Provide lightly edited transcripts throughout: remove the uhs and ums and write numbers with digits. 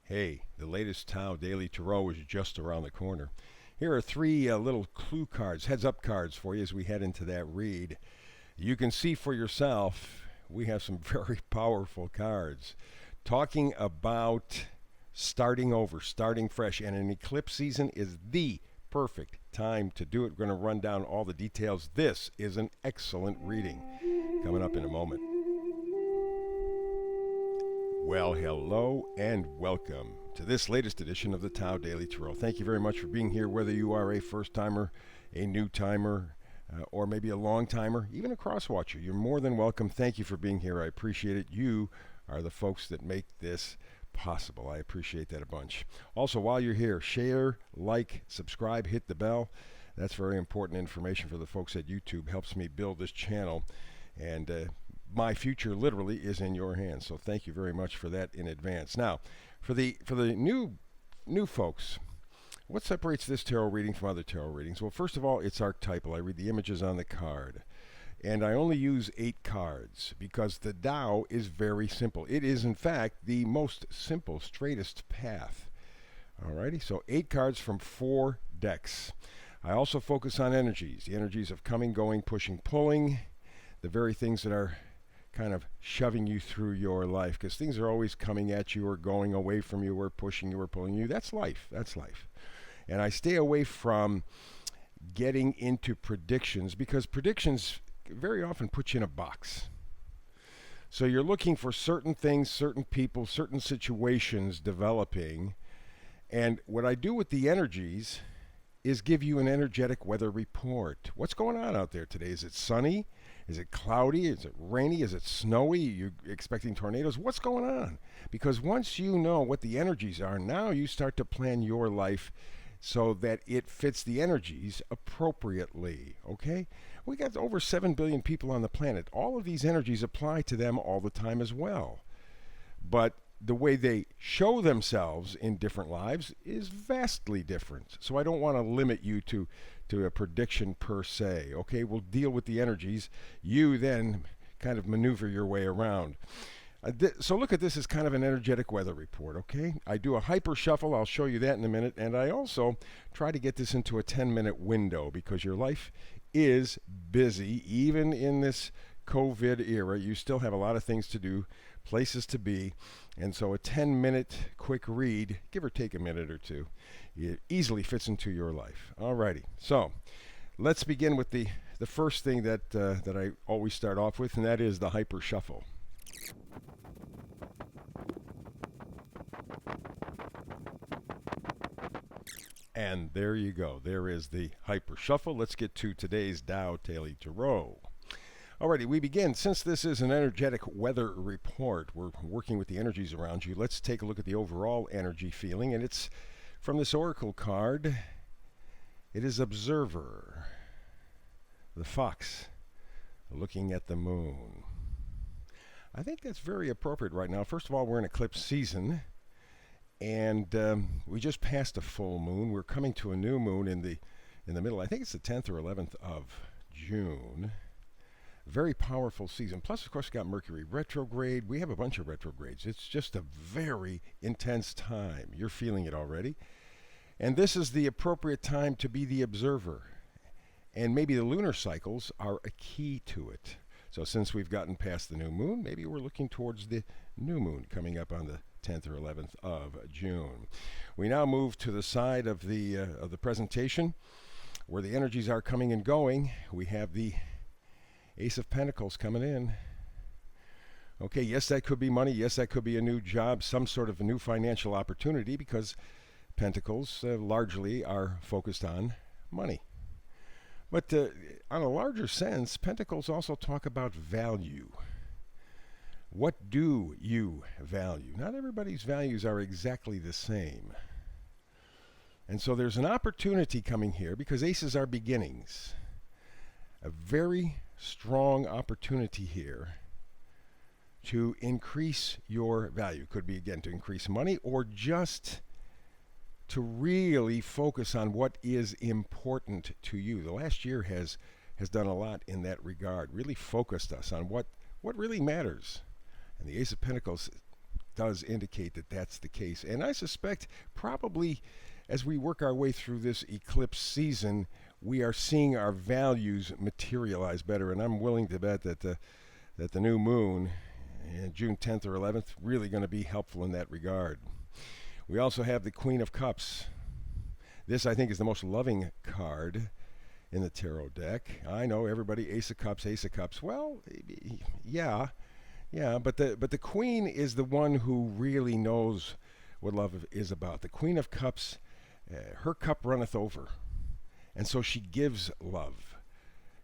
Hey, the latest Tao Daily Tarot is just around the corner. Here are three little clue cards, heads up cards for you as we head into that read. You can see for yourself, we have some very powerful cards talking about starting over, starting fresh, and an eclipse season is the perfect time to do it. We're going to run down all the details. This is an excellent reading coming up in a moment. Well, hello and welcome to this latest edition of the Tao Daily Tarot. Thank you very much for being here, whether you are a first-timer, a new-timer, or maybe a long-timer, even a cross-watcher. You're more than welcome. Thank you for being here. I appreciate it. You are the folks that make this possible. I appreciate that a bunch. Also, while you're here, share, like, subscribe, hit the bell. That's very important information for the folks at YouTube. Helps me build this channel. And my future literally is in your hands. So thank you very much for that in advance. Now, for the new folks, what separates this tarot reading from other tarot readings? Well, first of all, it's archetypal. I read the images on the card. And I only use 8 cards because the Tao is very simple. It is, in fact, the most simple, straightest path. Alrighty, so 8 cards from 4 decks. I also focus on energies, the energies of coming, going, pushing, pulling, the very things that are kind of shoving you through your life, because things are always coming at you or going away from you or pushing you or pulling you. That's life. That's life. And I stay away from getting into predictions because predictions very often put you in a box. So you're looking for certain things, certain people, certain situations developing. And what I do with the energies is give you an energetic weather report. What's going on out there today? Is it sunny? Is it cloudy? Is it rainy? Is it snowy? You're expecting tornadoes? What's going on? Because once you know what the energies are, now you start to plan your life so that it fits the energies appropriately, okay? We got over 7 billion people on the planet. All of these energies apply to them all the time as well. But the way they show themselves in different lives is vastly different. So I don't want to limit you to a prediction per se. Okay, we'll deal with the energies. You then kind of maneuver your way around. So look at this as kind of an energetic weather report, okay? I do a hyper shuffle. I'll show you that in a minute. And I also try to get this into a 10-minute window because your life is busy. Even in this COVID era, you still have a lot of things to do, places to be. And so a 10-minute quick read, give or take a minute or two, it easily fits into your life. Alrighty, so let's begin with the first thing that I always start off with, and that is the hyper shuffle. And there you go. There is the hyper shuffle. Let's get to today's Tao Daily Tarot. Alrighty, we begin. Since this is an energetic weather report, we're working with the energies around you. Let's take a look at the overall energy feeling, and it's from this oracle card. It is Observer, the fox, looking at the moon. I think that's very appropriate right now. First of all, we're in eclipse season, and we just passed a full moon. We're coming to a new moon in the middle. I think it's the 10th or 11th of June. Very powerful season. Plus, of course, we got Mercury retrograde. We have a bunch of retrogrades. It's just a very intense time. You're feeling it already. And this is the appropriate time to be the observer. And maybe the lunar cycles are a key to it. So since we've gotten past the new moon, maybe we're looking towards the new moon coming up on the 10th or 11th of June. We now move to the side of the presentation where the energies are coming and going. We have the Ace of Pentacles coming in. Okay, yes, that could be money. Yes, that could be a new job, some sort of a new financial opportunity because Pentacles largely are focused on money. But on a larger sense, Pentacles also talk about value. What do you value? Not everybody's values are exactly the same. And so there's an opportunity coming here because aces are beginnings. A very strong opportunity here to increase your value. Could be, again, to increase money or just to really focus on what is important to you. The last year has done a lot in that regard, really focused us on what really matters. And the Ace of Pentacles does indicate that that's the case. And I suspect probably as we work our way through this eclipse season, we are seeing our values materialize better. And I'm willing to bet that the new moon, June 10th or 11th, really going to be helpful in that regard. We also have the Queen of Cups. This, I think, is the most loving card in the tarot deck. I know everybody, Ace of Cups, Ace of Cups. Well, yeah, but the Queen is the one who really knows what love is about. The Queen of Cups, her cup runneth over, and so she gives love.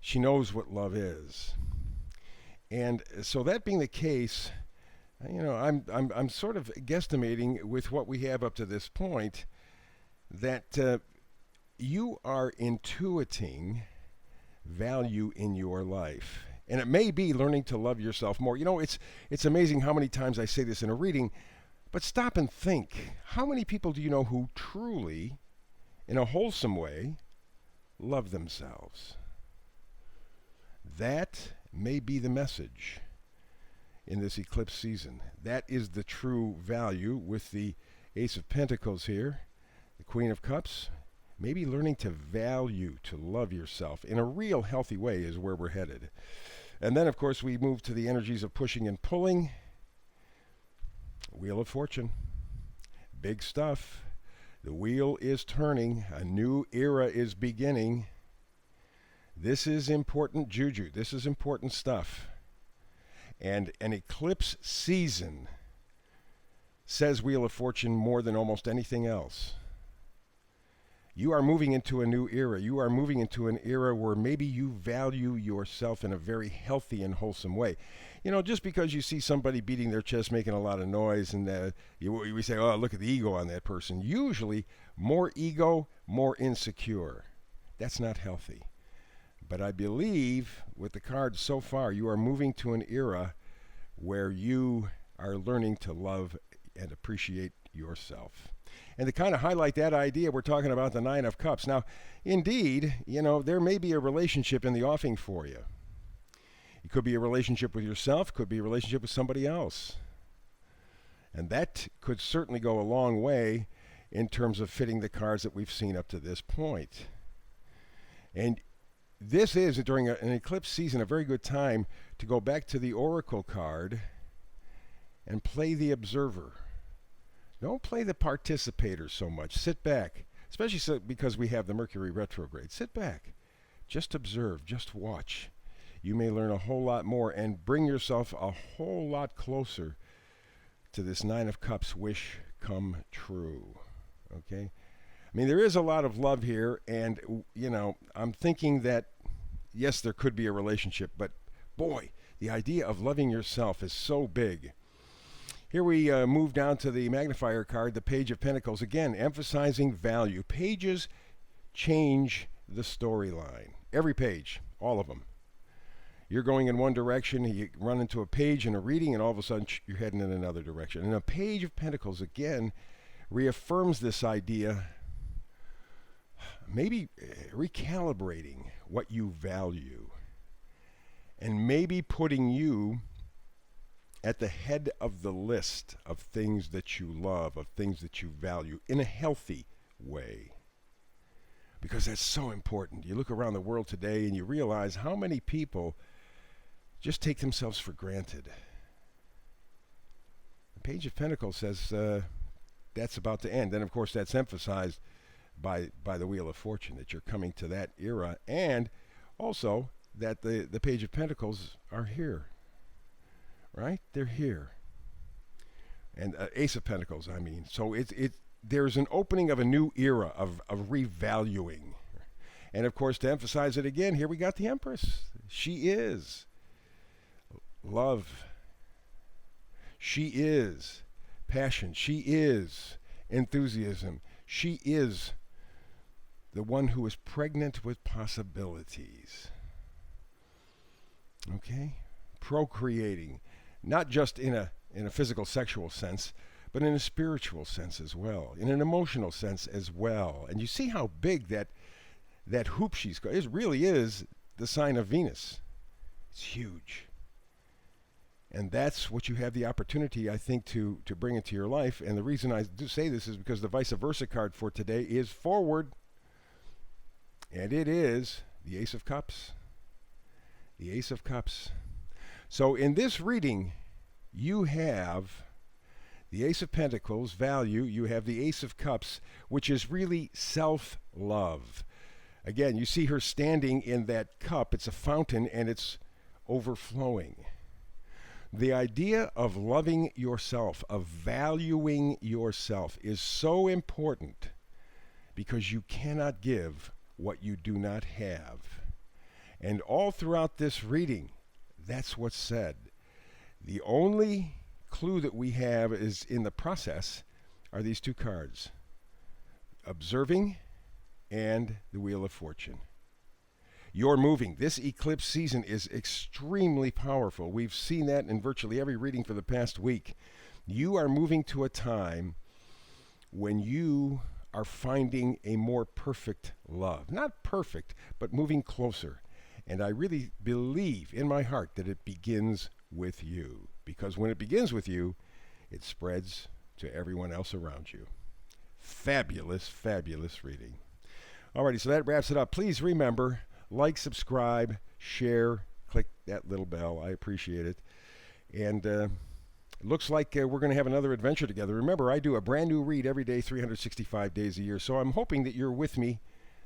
She knows what love is. And so that being the case, I'm sort of guesstimating with what we have up to this point that you are intuiting value in your life. And it may be learning to love yourself more. It's amazing how many times I say this in a reading, but stop and think. How many people do you know who truly, in a wholesome way, love themselves? That may be the message in this eclipse season. That is the true value with the Ace of Pentacles here, the Queen of Cups. Maybe learning to value, to love yourself in a real healthy way is where we're headed. And then, of course, we move to the energies of pushing and pulling. Wheel of Fortune. Big stuff. The wheel is turning. A new era is beginning. This is important juju. This is important stuff. And an eclipse season says Wheel of Fortune more than almost anything else. You are moving into a new era. You are moving into an era where maybe you value yourself in a very healthy and wholesome way. Just because you see somebody beating their chest, making a lot of noise, and we say, oh, look at the ego on that person. Usually, more ego, more insecure. That's not healthy. But I believe with the cards so far, you are moving to an era where you are learning to love and appreciate yourself. And to kind of highlight that idea, we're talking about the Nine of Cups. Now, indeed, there may be a relationship in the offing for you. It could be a relationship with yourself, could be a relationship with somebody else. And that could certainly go a long way in terms of fitting the cards that we've seen up to this point. And this is, during an eclipse season, a very good time to go back to the Oracle card and play the observer. Don't play the participator so much. Sit back, especially because we have the Mercury retrograde. Sit back. Just observe. Just watch. You may learn a whole lot more and bring yourself a whole lot closer to this Nine of Cups wish come true. Okay? I mean, there is a lot of love here, and, I'm thinking that, yes, there could be a relationship, but, boy, the idea of loving yourself is so big. Here we move down to the Magnifier card, the Page of Pentacles. Again, emphasizing value. Pages change the storyline. Every page, all of them. You're going in one direction, you run into a page in a reading, and all of a sudden you're heading in another direction. And a Page of Pentacles, again, reaffirms this idea, maybe recalibrating what you value, and maybe putting you at the head of the list of things that you love, of things that you value, in a healthy way. Because that's so important. You look around the world today and you realize how many people just take themselves for granted. The Page of Pentacles says that's about to end. And of course that's emphasized by the Wheel of Fortune, that you're coming to that era, and also that the Page of Pentacles are here. Right? They're here. And Ace of Pentacles, I mean. So there's an opening of a new era of revaluing. And of course, to emphasize it again, here we got the Empress. She is love. She is passion. She is enthusiasm. She is the one who is pregnant with possibilities. Okay? Procreating. Not just in a physical sexual sense, but in a spiritual sense as well, in an emotional sense as well. And you see how big that hoop she's got. It really is the sign of Venus. It's huge. And that's what you have the opportunity, I think, to bring into your life. And the reason I do say this is because the vice versa card for today is forward. And it is the Ace of Cups. The Ace of Cups. So in this reading, you have the Ace of Pentacles, value. You have the Ace of Cups, which is really self-love. Again, you see her standing in that cup. It's a fountain, and it's overflowing. The idea of loving yourself, of valuing yourself, is so important because you cannot give what you do not have. And all throughout this reading, that's what's said. The only clue that we have is in the process are these two cards, observing and the Wheel of Fortune. You're moving. This eclipse season is extremely powerful. We've seen that in virtually every reading for the past week. You are moving to a time when you are finding a more perfect love. Not perfect, but moving closer. And I really believe in my heart that it begins with you. Because when it begins with you, it spreads to everyone else around you. Fabulous, fabulous reading. Alrighty, so that wraps it up. Please remember, like, subscribe, share, click that little bell. I appreciate it. And it looks like we're going to have another adventure together. Remember, I do a brand new read every day, 365 days a year. So I'm hoping that you're with me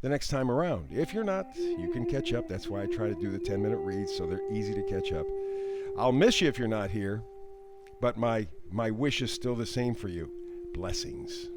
the next time around. If you're not, you can catch up. That's why I try to do the 10-minute reads, so they're easy to catch up. I'll miss you if you're not here, but my wish is still the same for you. Blessings.